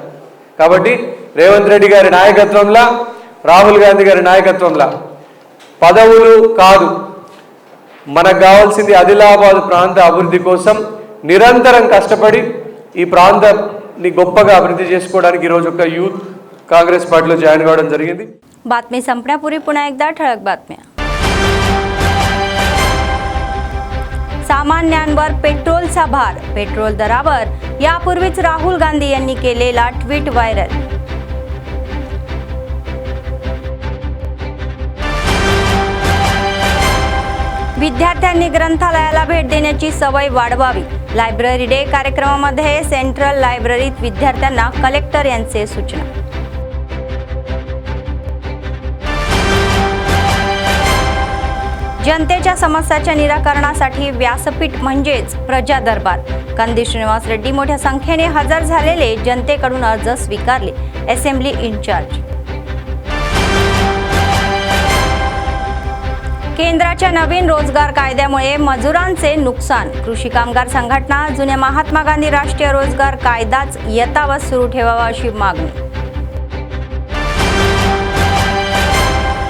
కాబట్టి రేవంత్ రెడ్డి గారి నాయకత్వంలో, రాహుల్ గాంధీ గారి నాయకత్వంలో పదవులు కాదు, మనకు కావాల్సింది ఆదిలాబాద్ ప్రాంత అభివృద్ధి కోసం నిరంతరం కష్టపడి ఈ ప్రాంతాన్ని గొప్పగా అభివృద్ధి చేసుకోవడానికి ఈరోజు ఒక యూత్ काँग्रेस पार्टीలో జాయిన్ కావడం జరిగింది. बातमी संपण्यापूर्वी पुन्हा एकदा ठळक बातम्या. सामान्यांवर पेट्रोलचा भार, पेट्रोल दरावर यापूर्वीच राहुल गांधी यांनी केलेला ट्विट व्हायरल. विद्यार्थ्यांनी ग्रंथालयाला भेट देण्याची सवय वाढवावी. लायब्ररी डे कार्यक्रमामध्ये सेंट्रल लायब्ररीत विद्यार्थ्यांना कलेक्टर यांचे सूचना. जनतेच्या समस्याच्या निराकरणासाठी व्यासपीठ म्हणजेच प्रजा दरबार. कंदी श्रीनिवास रेड्डी मोठ्या संख्येने हजर झालेले जनतेकडून अर्ज स्वीकारले. असेंब्ली इन्चार्ज केंद्राच्या नवीन रोजगार कायद्यामुळे मजुरांचे नुकसान. कृषी कामगार संघटना जुन्या महात्मा गांधी राष्ट्रीय रोजगार कायदाच यथावत सुरू ठेवावा अशी मागणी.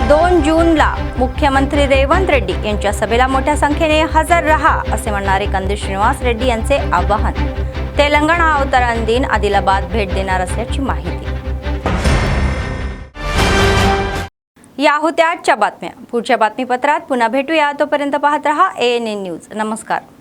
2 जूनला मुख्यमंत्री रेवंत रेड्डी यांच्या सभेला मोठ्या संख्येने हजर रहा असे म्हणणारे कंदी श्रीनिवास रेड्डी यांचे आवाहन. तेलंगणा अवतरण दिन आदिलाबाद भेट देणार असल्याची माहिती. या होत्या आजच्या बातम्या. पुढच्या बातमीपत्रात पुन्हा भेटूया. तोपर्यंत पाहत रहा ANN न्यूज. नमस्कार.